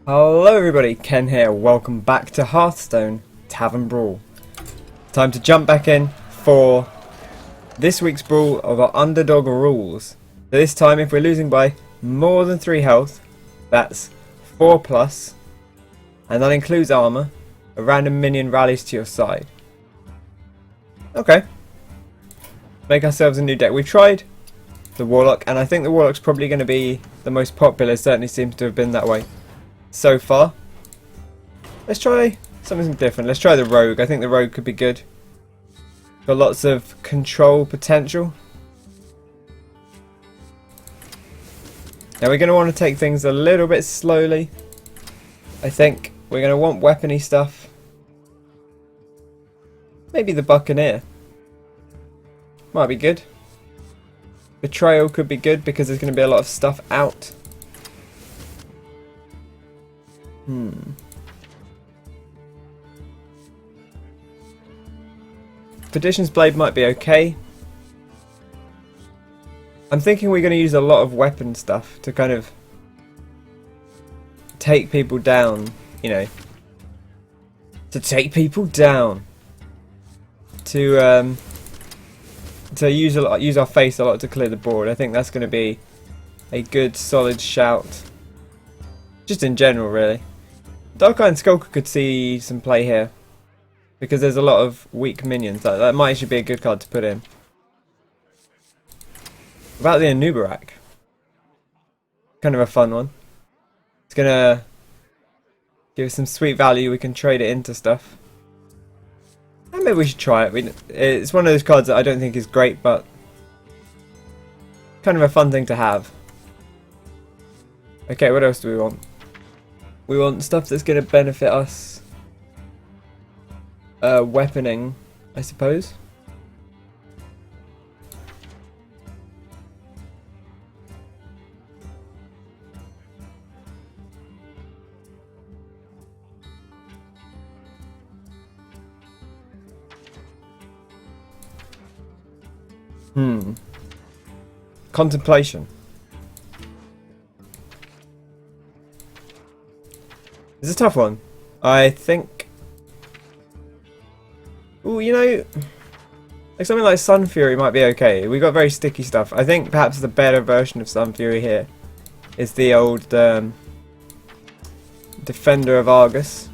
Hello everybody, Ken here, welcome back to Hearthstone, Tavern Brawl. Time to jump back in for this week's brawl of our Underdog Rules. So this time if we're losing by more than 3 health, that's 4 plus, and that includes armor, a random minion rallies to your side. Okay. Make ourselves a new deck. We've tried the Warlock, and I think the Warlock's probably going to be the most popular, certainly seems to have been that way so far. Let's try something different. Let's try the Rogue. I think the Rogue could be good. Got lots of control potential. Now we're going to want to take things a little bit slowly. I think we're going to want weapony stuff. Maybe the Buccaneer might be good. Betrayal could be good because there's going to be a lot of stuff out. Perdition's Blade might be okay. I'm thinking we're going to use a lot of weapon stuff to kind of take people down, you know. To take people down. To use our face a lot to clear the board. I think that's going to be a good solid shout. Just in general, really. Dark Iron Skulker could see some play here, because there's a lot of weak minions. That might actually be a good card to put in. About the Anubarak, kind of a fun one. It's gonna give us some sweet value. We can trade it into stuff. And maybe we should try it. It's one of those cards that I don't think is great, but kind of a fun thing to have. Okay, what else do we want? We want stuff that's going to benefit us. Weaponing, I suppose. Contemplation. It's a tough one. I think. Ooh, you know, like something like Sun Fury might be okay. We got very sticky stuff. I think perhaps the better version of Sun Fury here is the old Defender of Argus.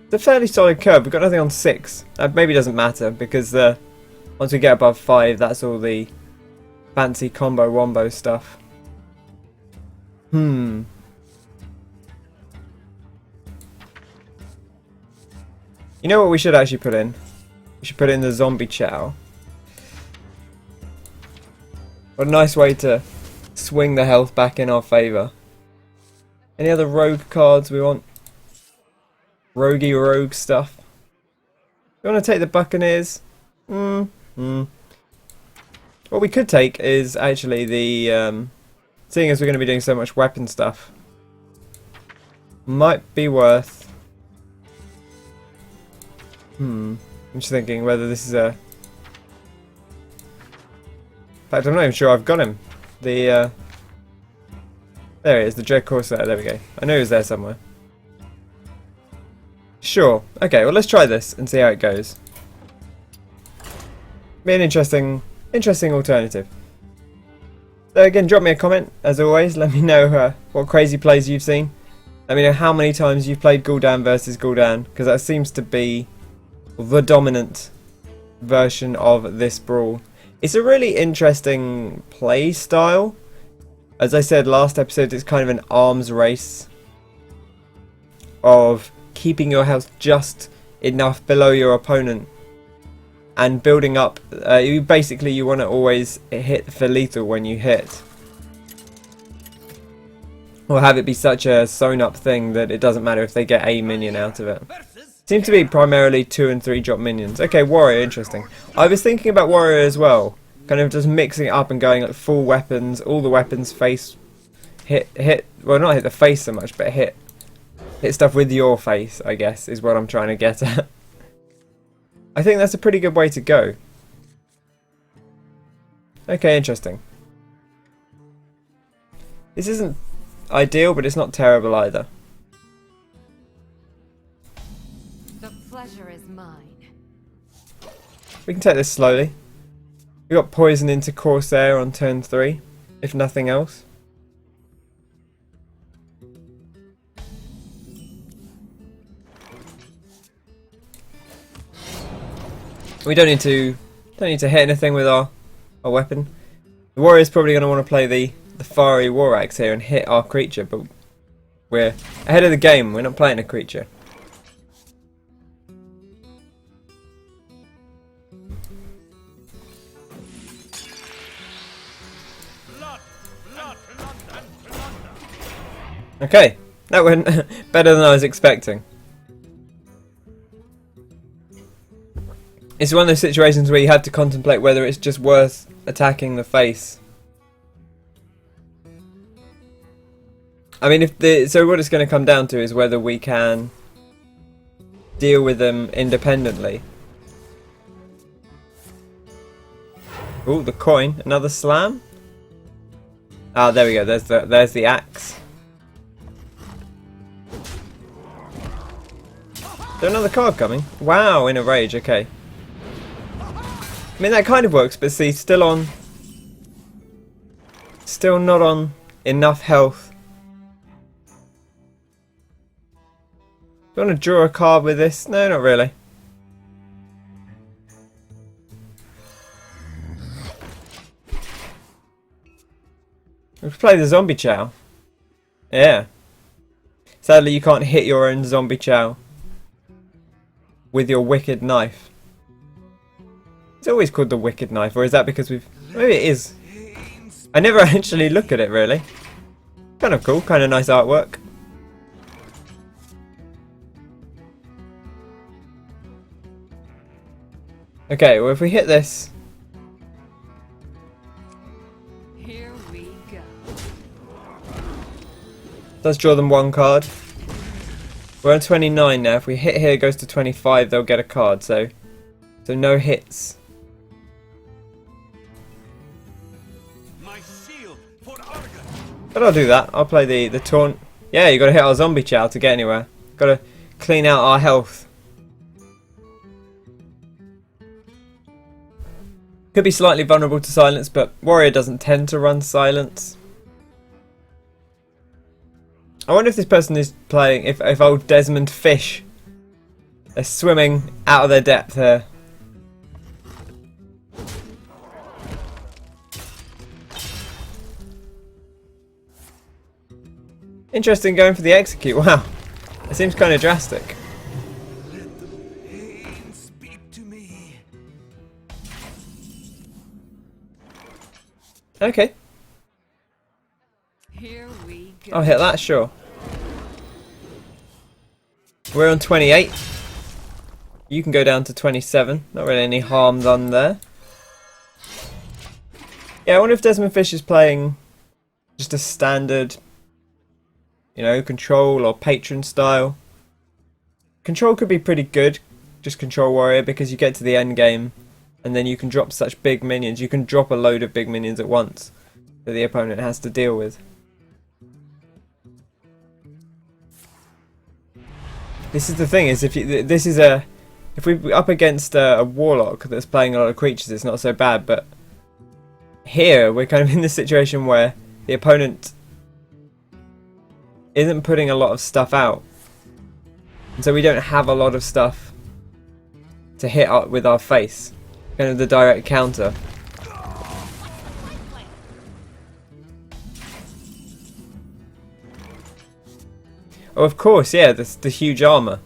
It's a fairly solid curve. We've got nothing on 6. That maybe doesn't matter because once we get above 5, that's all the fancy combo wombo stuff. You know what we should actually put in? We should put in the Zombie Chow. What a nice way to swing the health back in our favour. Any other rogue cards we want? Roguey rogue stuff. We want to take the Buccaneers? What we could take is actually the, seeing as we're going to be doing so much weapon stuff, might be worth. I'm just thinking whether this is a. In fact, I'm not even sure I've got him. There he is, the Dread Corsair. There we go. I knew he was there somewhere. Sure. Okay, well let's try this and see how it goes. Be an interesting alternative. So again, drop me a comment as always. Let me know what crazy plays you've seen. Let me know how many times you've played Gul'dan versus Gul'dan, because that seems to be the dominant version of this brawl. It's a really interesting play style. As I said last episode, it's kind of an arms race of keeping your health just enough below your opponent and building up. You want to always hit for lethal when you hit, or have it be such a sewn up thing that it doesn't matter if they get a minion out of it. Seems to be primarily 2 and 3 drop minions. Okay, Warrior, interesting. I was thinking about Warrior as well, kind of just mixing it up and going like full weapons, all the weapons, face, hit, well not hit the face so much, but hit stuff with your face, I guess, is what I'm trying to get at. I think that's a pretty good way to go. Okay, interesting. This isn't ideal, but it's not terrible either. We can take this slowly. We got poison into Corsair on turn 3, if nothing else. We don't need to hit anything with our weapon. The warrior's probably going to want to play the fiery war axe here and hit our creature, but we're ahead of the game. We're not playing a creature. Okay, that went better than I was expecting. It's one of those situations where you have to contemplate whether it's just worth attacking the face. I mean, so what it's going to come down to is whether we can deal with them independently. Ooh, the coin, another slam. Ah, there we go. There's the axe. Is there another card coming? Wow, in a rage. Okay. I mean, that kind of works, but see, still not on enough health. Do you want to draw a card with this? No, not really. We could play the zombie chow. Yeah. Sadly, you can't hit your own zombie chow with your wicked knife. It's always called the wicked knife, or is that because we've... Maybe it is. I never actually look at it, really. Kind of cool, kind of nice artwork. Okay, well if we hit this... Here we go. Does draw them one card. We're on 29 now. If we hit here, it goes to 25, they'll get a card, so no hits. But I'll do that. I'll play the taunt. Yeah, you got to hit our zombie chow to get anywhere. Got to clean out our health. Could be slightly vulnerable to silence, but warrior doesn't tend to run silence. I wonder if this person is playing, if old Desmond Fish, they're swimming out of their depth here. Interesting going for the execute. Wow, it seems kind of drastic. Let the pain speak to me. Okay, Here we go. I'll hit that, sure. We're on 28. You can go down to 27. Not really any harm done there. Yeah, I wonder if Desmond Fish is playing just a standard, you know, control or patron style. Control could be pretty good, just control warrior, because you get to the end game and then you can drop such big minions. You can drop a load of big minions at once that the opponent has to deal with. This is the thing, is if we're up against a warlock that's playing a lot of creatures, it's not so bad. But here we're kind of in this situation where the opponent isn't putting a lot of stuff out, and so we don't have a lot of stuff to hit up with our face, kind of the direct counter. Oh, of course, yeah, the huge armor.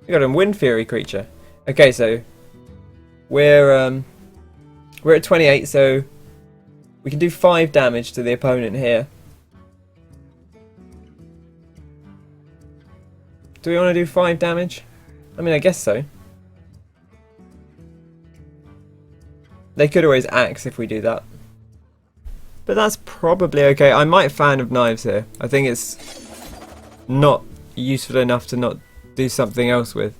We got a Wind Fury creature. Okay, so we're at 28, so we can do 5 damage to the opponent here. Do we want to do 5 damage? I mean, I guess so. They could always axe if we do that. But that's probably okay. I might fan of knives here. I think it's not useful enough to not do something else with.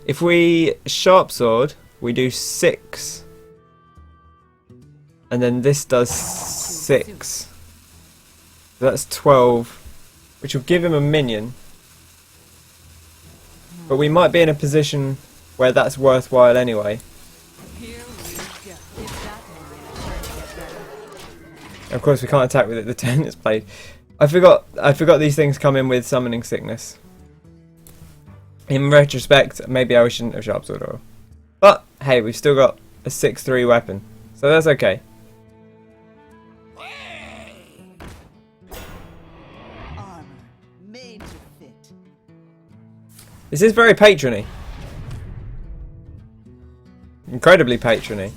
If we sharp sword, we do 6. And then this does 6. So that's 12, which will give him a minion. But we might be in a position where that's worthwhile anyway. Here we go. If that minion turns to get better. Of course, we can't attack with it the turn it's played. I forgot these things come in with summoning sickness. In retrospect, maybe I shouldn't have sharp sword oil. But hey, we've still got a 6-3 weapon, so that's okay. Armor made to fit. This is very patrony. Incredibly patrony.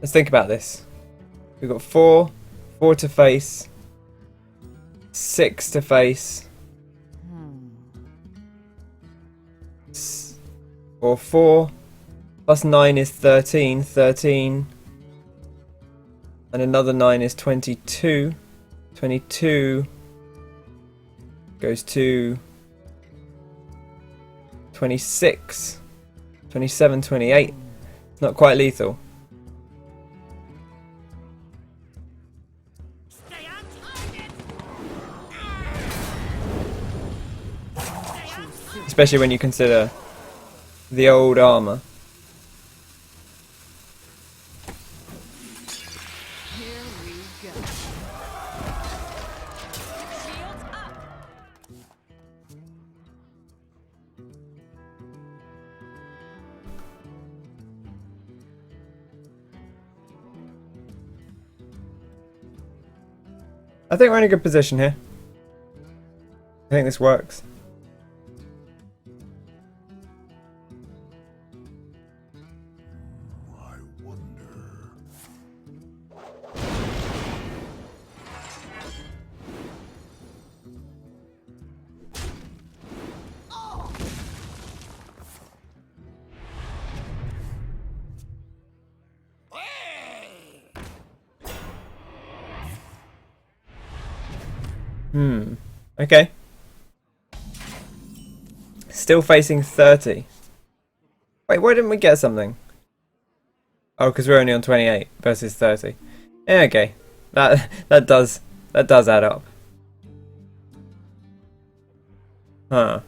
Let's think about this. We've got 4 to face, 6 to face, or 4 plus 9 is 13, 13, and another 9 is 22, 22 goes to 26, 27, 28. It's not quite lethal. Especially when you consider the old armor. Here we go. Shields up. I think we're in a good position here. I think this works. I wonder. Okay. Still facing 30. Wait, why didn't we get something? Oh, because we're only on 28 versus 30. Yeah, okay. That does add up. Huh.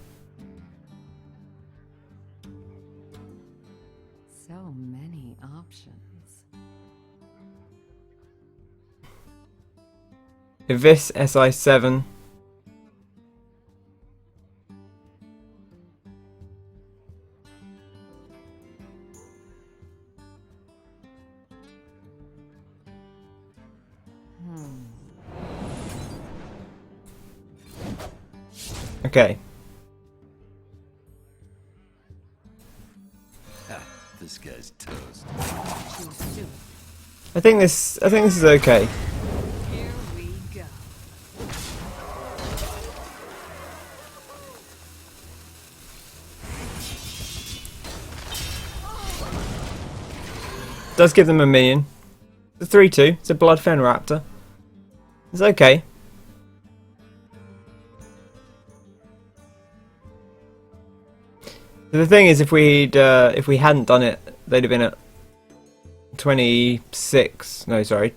So many options. If this SI7. Okay. This guy's toast. Choose soup. I think this is okay. Here we go. Does give them a minion. It's a 3-2. It's a Bloodfen Raptor. It's okay. The thing is, if we hadn't done it, they'd have been at 26. No, sorry,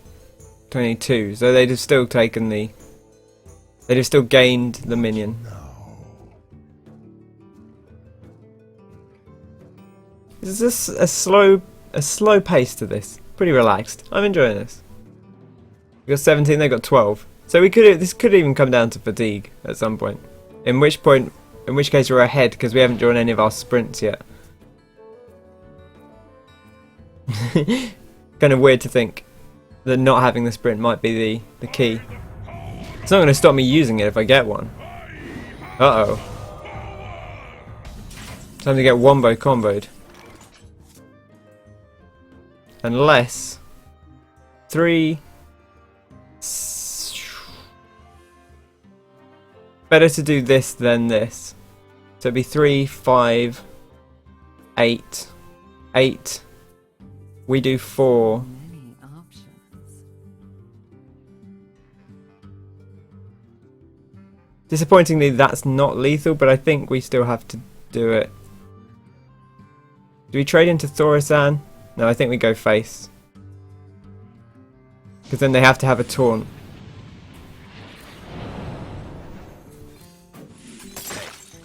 22. So they'd have still taken the. They'd have still gained the minion. Is this a slow pace to this? Pretty relaxed. I'm enjoying this. We got 17. They got 12. So this could even come down to fatigue at some point. In which case we're ahead because we haven't drawn any of our sprints yet. Kind of weird to think that not having the sprint might be the key. It's not going to stop me using it if I get one. Uh-oh. Time to get wombo comboed. Unless 3. Better to do this than this. So it'd be 3, 5, 8, 8. We do 4. Many options. Disappointingly, that's not lethal, but I think we still have to do it. Do we trade into Thorisan? No, I think we go face. Because then they have to have a taunt.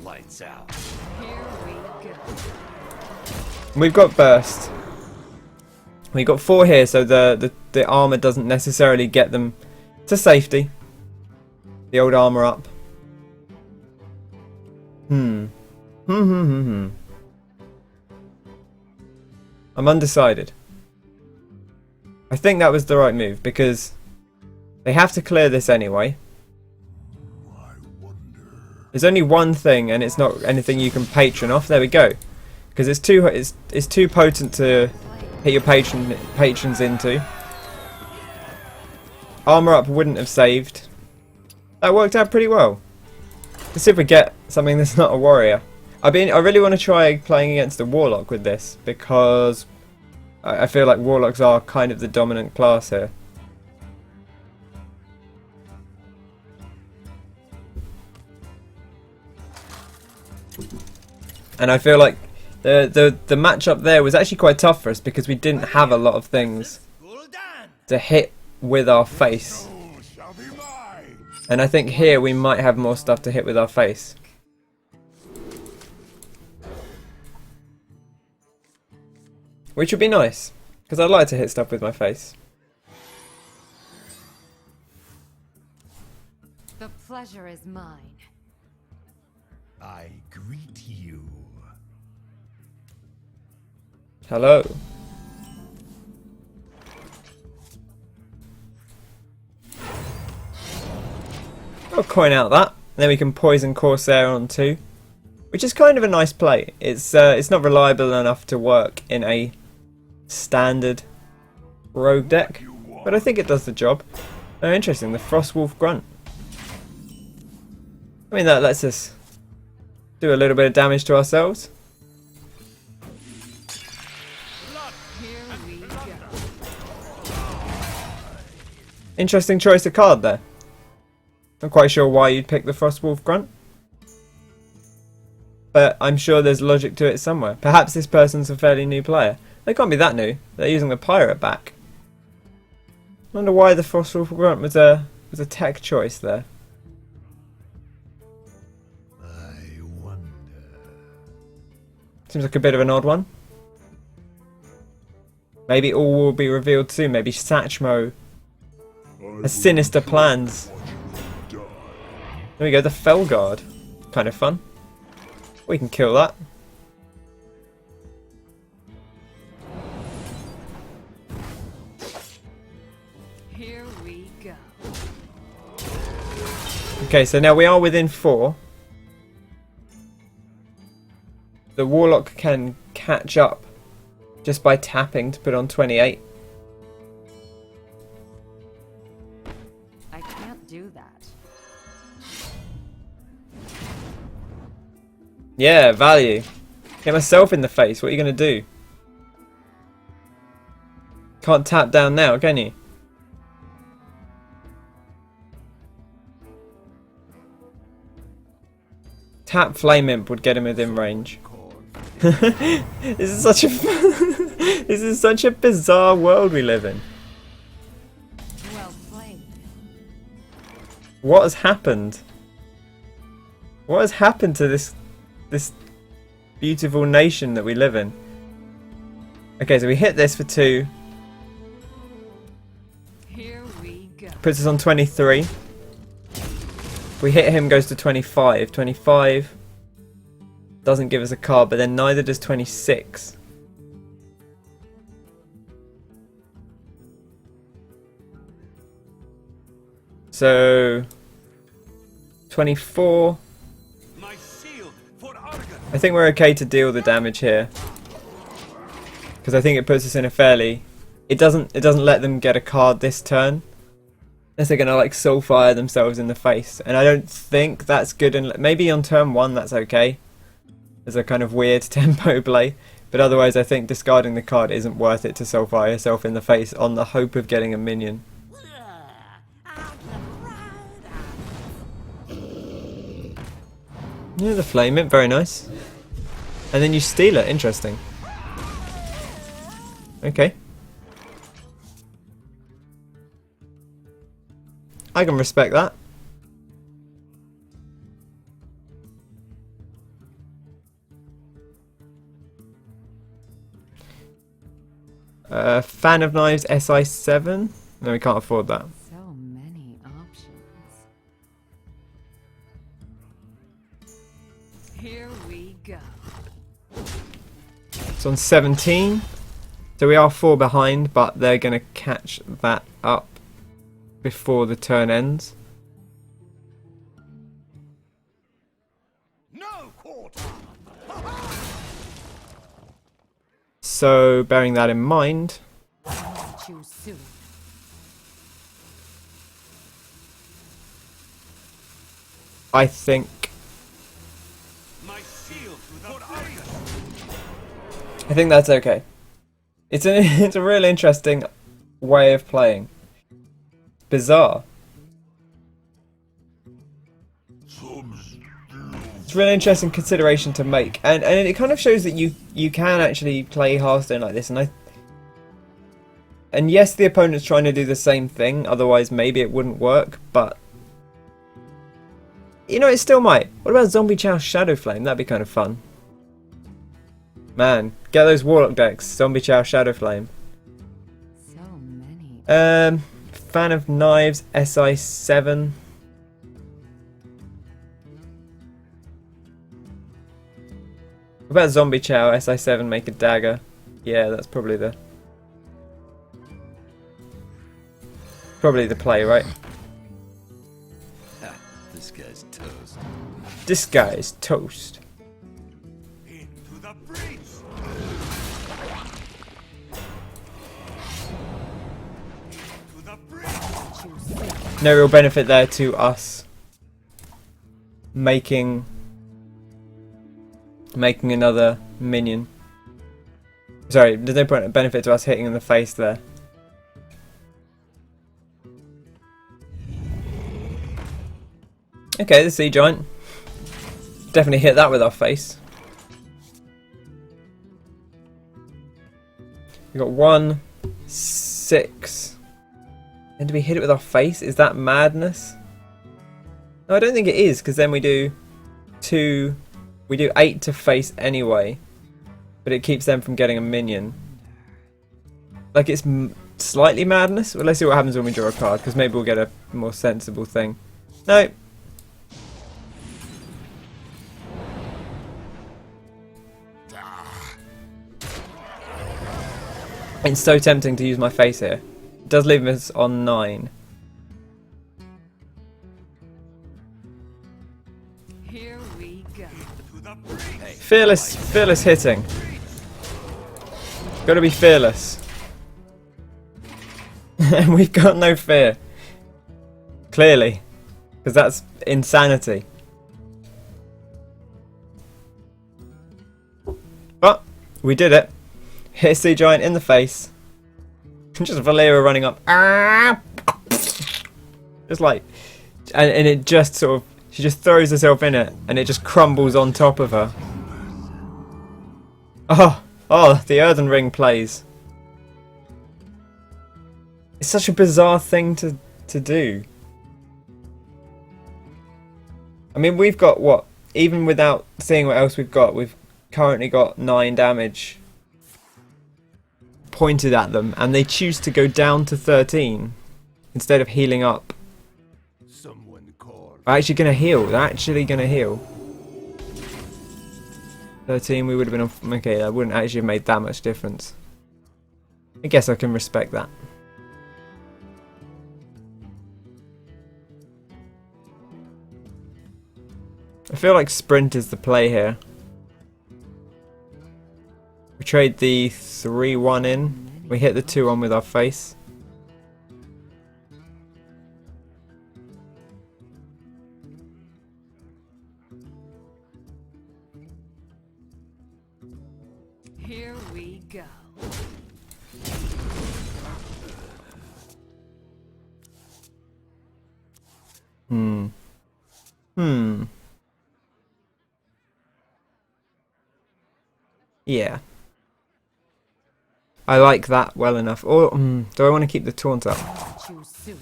Lights out. Here we go. We've got burst. We've got 4 here, so the armor doesn't necessarily get them to safety. The old armor up. I'm undecided. I think that was the right move because they have to clear this anyway. There's only one thing, and it's not anything you can patron off. There we go. Because it's too potent to hit your patrons into. Armor up wouldn't have saved. That worked out pretty well. Let's see if we get something that's not a warrior. I really want to try playing against a warlock with this because I feel like warlocks are kind of the dominant class here. And I feel like the matchup there was actually quite tough for us because we didn't have a lot of things to hit with our face. And I think here we might have more stuff to hit with our face. Which would be nice, because I'd like to hit stuff with my face. The pleasure is mine. I greet you. Hello. I'll coin out that. Then we can poison Corsair on too, which is kind of a nice play. It's not reliable enough to work in a standard rogue deck, but I think it does the job. Oh, interesting. The Frostwolf Grunt. I mean, that lets us do a little bit of damage to ourselves. Here we go. Interesting choice of card there. Not quite sure why you'd pick the Frostwolf Grunt, but I'm sure there's logic to it somewhere. Perhaps this person's a fairly new player. They can't be that new. They're using the pirate back. I wonder why the Frostwolf Grunt was a tech choice there. I wonder. Seems like a bit of an odd one. Maybe all will be revealed soon. Maybe Satchmo has sinister plans. There we go, the Felguard. Kind of fun. We can kill that. Here we go. Okay, so now we are within 4. The Warlock can catch up just by tapping to put on 28. I can't do that. Yeah, value. Get myself in the face. What are you going to do? Can't tap down now, can you? Tap Flame Imp would get him within range. This is such a this is such a bizarre world we live in. Well played. What has happened? What has happened to this beautiful nation that we live in? Okay, so we hit this for 2. Here we go. Puts us on 23. If we hit him, goes to 25. 25 doesn't give us a card, but then neither does 26. So 24. My shield for Argon. I think we're okay to deal the damage here, because I think it puts us in a fairly. It doesn't let them get a card this turn, unless they're gonna like soulfire themselves in the face, and I don't think that's good. And maybe on turn 1 that's okay. There's a kind of weird tempo play, but otherwise I think discarding the card isn't worth it to soulfire yourself in the face on the hope of getting a minion. Yeah, the Flame Imp, very nice. And then you steal it, interesting. Okay. I can respect that. Fan of Knives SI7? No, we can't afford that. So many options. Here we go. It's on 17. So we are 4 behind, but they're going to catch that up before the turn ends. No quarter. So bearing that in mind, Choose soon. I think My shield to the that's okay. It's it's a real interesting way of playing. Bizarre. It's a really interesting consideration to make, and it kind of shows that you can actually play Hearthstone like this. And yes, the opponent's trying to do the same thing. Otherwise, maybe it wouldn't work. But you know, it still might. What about Zombie Chow Shadow Flame? That'd be kind of fun. Man, get those Warlock decks. Zombie Chow Shadow Flame. So many. Fan of Knives SI7. What about Zombie Chow SI7 make a dagger? Yeah, that's probably the play, right? This guy's toast. This guy is toast. Into the breach. Into the breach. Choose soon. No real benefit there to us making another minion. Sorry, there's no benefit to us hitting in the face there. Okay, the Sea Giant. Definitely hit that with our face. We got 1, 6. And do we hit it with our face? Is that madness? No, I don't think it is, because then we do 2. We do 8 to face anyway. But it keeps them from getting a minion. Like, it's slightly madness. Well, let's see what happens when we draw a card, because maybe we'll get a more sensible thing. No. It's so tempting to use my face here. It does leave us on 9. Here we go. To the breach. Fearless hitting. Got to be fearless. And we've got no fear. Clearly. Because that's insanity. But we did it. Hit a Sea Giant in the face. Just Valera running up. Just like, and it just sort of, she just throws herself in it, and it just crumbles on top of her. Oh, the Earthen Ring plays. It's such a bizarre thing to do. I mean, we've got what? Even without seeing what else we've currently got 9 damage pointed at them, and they choose to go down to 13 instead of healing up. Someone called. They're actually going to heal. They're actually going to heal. 13, we would have been on. Okay, that wouldn't actually have made that much difference. I guess I can respect that. I feel like sprint is the play here. We trade the 3-1 in. We hit the 2-1 with our face. Here we go. Yeah. I like that well enough. Or do I want to keep the taunt up? Choose soon.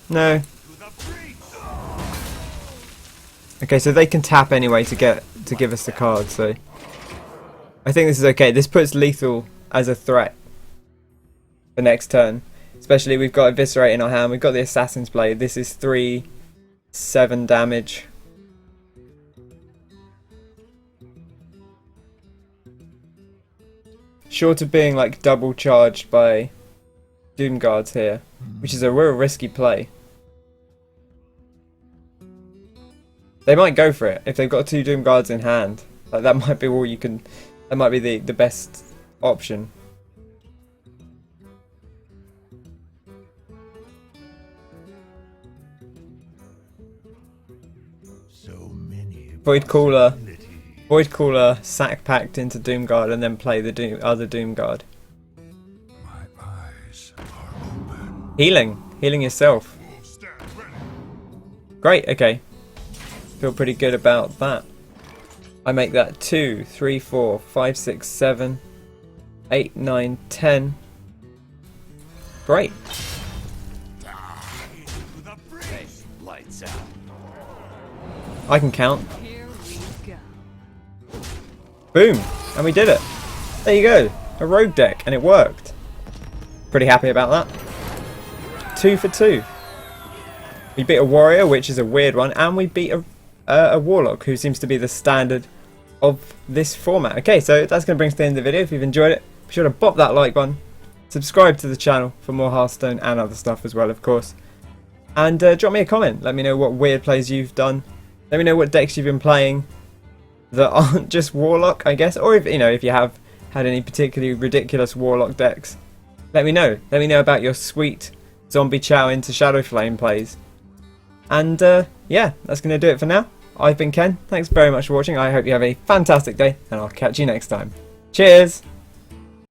No. Okay, so they can tap anyway to give us the card. So I think this is okay. This puts lethal as a threat for next turn. Especially we've got Eviscerate in our hand. We've got the Assassin's Blade. This is 3/7 damage. Short of being like double charged by Doom Guards here, which is a real risky play. They might go for it if they've got 2 Doom Guards in hand. Like that might be all you can. That might be the best option. So many Void Cooler, Sack Pact into Doom Guard and then play the other Doom Guard. My eyes are open. Healing yourself. Stand ready. Great, okay. Feel pretty good about that. I make that 2, 3, 4, 5, 6, 7, 8, 9, 10. Great. Lights out. I can count. Here we go. Boom! And we did it. There you go. A rogue deck, and it worked. Pretty happy about that. 2 for 2. We beat a warrior, which is a weird one, and we beat a warlock, who seems to be the standard of this format. Okay, so that's going to bring us to the end of the video. If you've enjoyed it, be sure to pop that like button. Subscribe to the channel for more Hearthstone and other stuff as well, of course. And drop me a comment. Let me know what weird plays you've done. Let me know what decks you've been playing that aren't just Warlock, I guess. Or if you have had any particularly ridiculous Warlock decks. Let me know. Let me know about your sweet Zombie Chow into Shadow Flame plays. And yeah, that's going to do it for now. I've been Ken. Thanks very much for watching. I hope you have a fantastic day, and I'll catch you next time. Cheers!